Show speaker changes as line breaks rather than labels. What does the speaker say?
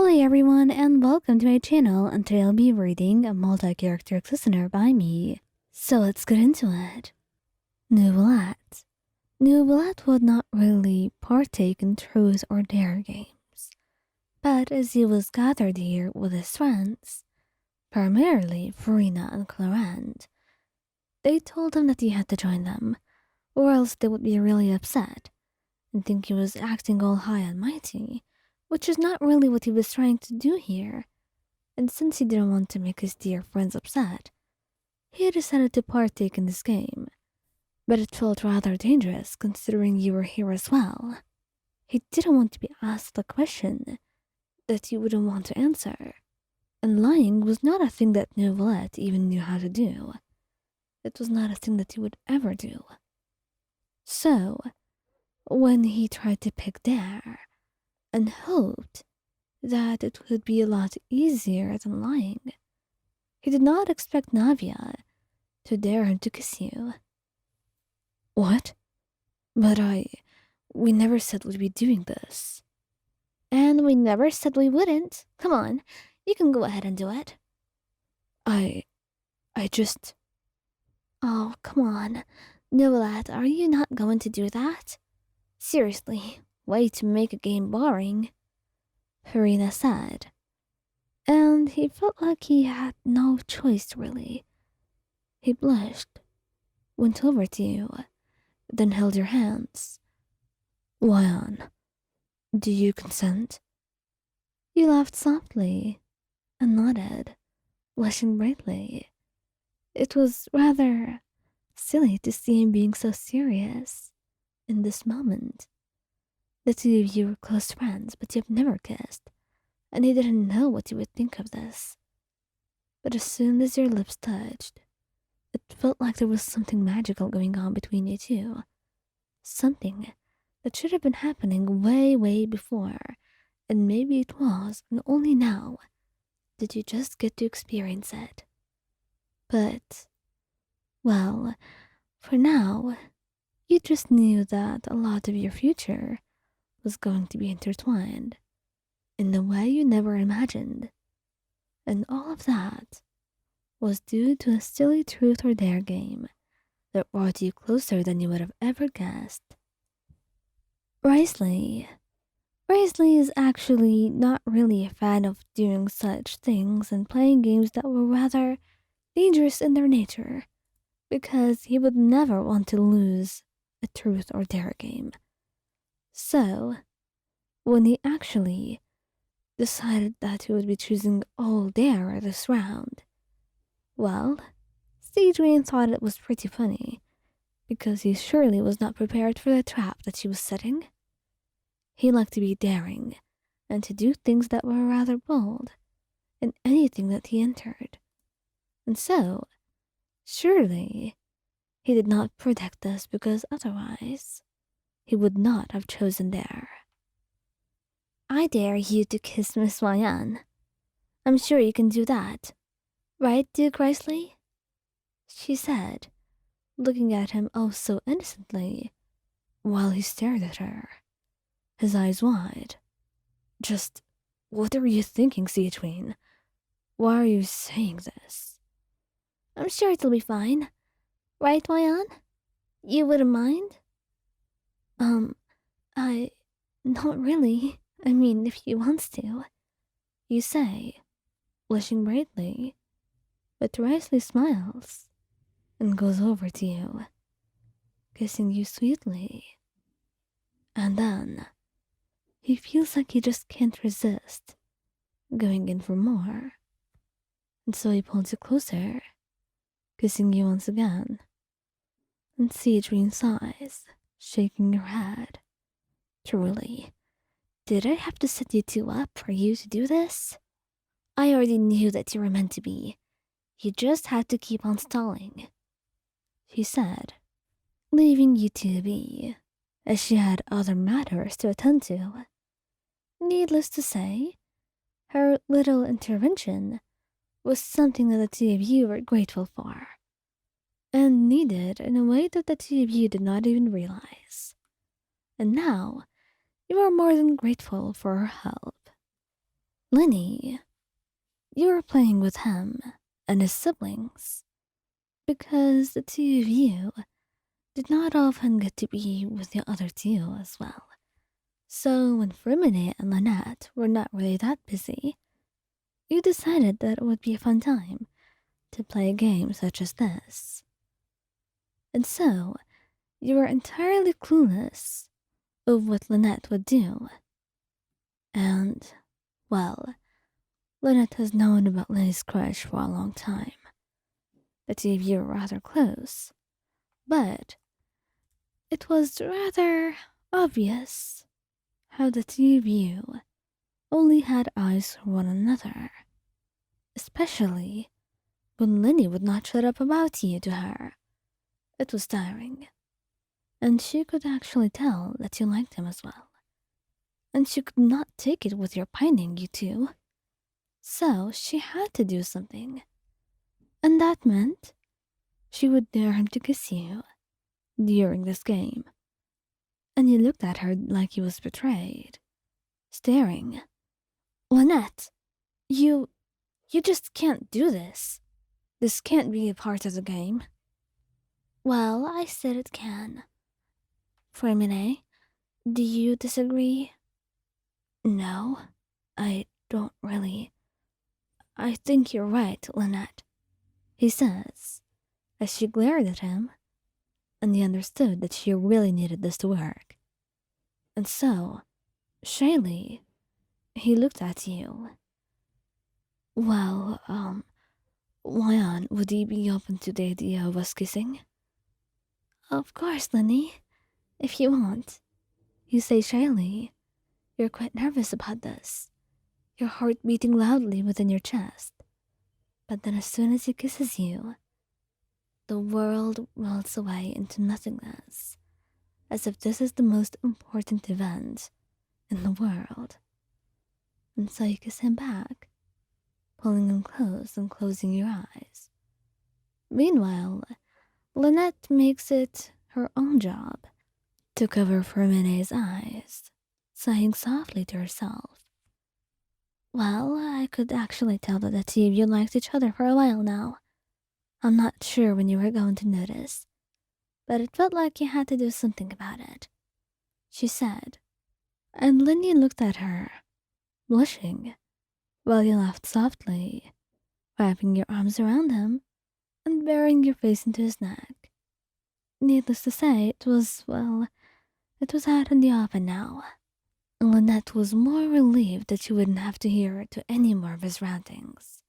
Hello everyone and welcome to my channel, and today I'll be reading a multi-character listener by me. So let's get into it. Neuvillette. Neuvillette would not really partake in truth or dare games, but as he was gathered here with his friends, primarily Farina and Clarence, they told him that he had to join them, or else they would be really upset and think he was acting all high and mighty, which is not really what he was trying to do here. And since he didn't want to make his dear friends upset, he decided to partake in this game. But it felt rather dangerous considering you were here as well. He didn't want to be asked a question that he wouldn't want to answer. And lying was not a thing that Neuvillette even knew how to do. It was not a thing that he would ever do. So, when he tried to pick dare, and hoped that it would be a lot easier than lying, he did not expect Navia to dare him to kiss you. What? But we never said we'd be doing this. And we never said we wouldn't. Come on, you can go ahead and do it. I just... Oh, come on. Neuvillette, are you not going to do that? Seriously, way to make a game boring, Farina said. And he felt like he had no choice, really. He blushed, went over to you, then held your hands. Wyan, do you consent? You laughed softly and nodded, blushing brightly. It was rather silly to see him being so serious in this moment. The two of you were close friends, but you've never kissed, and he didn't know what you would think of this. But as soon as your lips touched, it felt like there was something magical going on between you two. Something that should have been happening way, way before, and maybe it was, and only now did you just get to experience it. But, well, for now, you just knew that a lot of your future was going to be intertwined in a way you never imagined. And all of that was due to a silly truth or dare game that brought you closer than you would have ever guessed. Ryley. Ryley is actually not really a fan of doing such things and playing games that were rather dangerous in their nature, because he would never want to lose a truth or dare game. So, when he actually decided that he would be choosing all dare this round, well, Adrian thought it was pretty funny, because he surely was not prepared for the trap that she was setting. He liked to be daring, and to do things that were rather bold, in anything that he entered. And so, surely, he did not protect us, because otherwise he would not have chosen dare. I dare you to kiss Miss Wyan. I'm sure you can do that. Right, Duke Wriothesley? She said, looking at him oh so innocently, while he stared at her, his eyes wide. Just, what are you thinking, Seatween? Why are you saying this? I'm sure it'll be fine. Right, Wyan? You wouldn't mind? Not really. I mean, if he wants to, you say, blushing brightly. But Wriothesley smiles and goes over to you, kissing you sweetly. And then he feels like he just can't resist going in for more. And so he pulls you closer, kissing you once again. And Adrian sighs, shaking her head. Truly, did I have to set you two up for you to do this? I already knew that you were meant to be. You just had to keep on stalling, she said, leaving you to be, as she had other matters to attend to. Needless to say, her little intervention was something that the two of you were grateful for, and needed in a way that the two of you did not even realize. And now, you are more than grateful for her help. Lenny, you were playing with him and his siblings because the two of you did not often get to be with the other two as well. So when Fermine and Lynette were not really that busy, you decided that it would be a fun time to play a game such as this. And so, you were entirely clueless of what Lynette would do. And, well, Lynette has known about Lenny's crush for a long time. The two of you were rather close, but it was rather obvious how the two of you only had eyes for one another, especially when Lenny would not shut up about you to her. It was tiring, and she could actually tell that you liked him as well, and she could not take it with your pining, you two. So she had to do something, and that meant she would dare him to kiss you during this game. And you looked at her like he was betrayed, staring. Lynette, you just can't do this. This can't be a part of the game. Well, I said it can. Fermine, do you disagree? No, I don't really. I think you're right, Lynette, he says, as she glared at him, and he understood that she really needed this to work. And so, shyly, he looked at you. Well, Lion, would you be open to the idea of us kissing? Of course, Lenny, if you want. You say shyly. You're quite nervous about this, your heart beating loudly within your chest. But then as soon as he kisses you, the world melts away into nothingness, as if this is the most important event in the world. And so you kiss him back, pulling him close and closing your eyes. Meanwhile, Lynette makes it her own job to cover Fermine's eyes, sighing softly to herself. Well, I could actually tell that the two of you liked each other for a while now. I'm not sure when you were going to notice, but it felt like you had to do something about it, she said. And Lyney looked at her, blushing, while you laughed softly, wrapping your arms around him and burying your face into his neck. Needless to say, it was out in the open now. Lynette was more relieved that she wouldn't have to hear to any more of his rantings.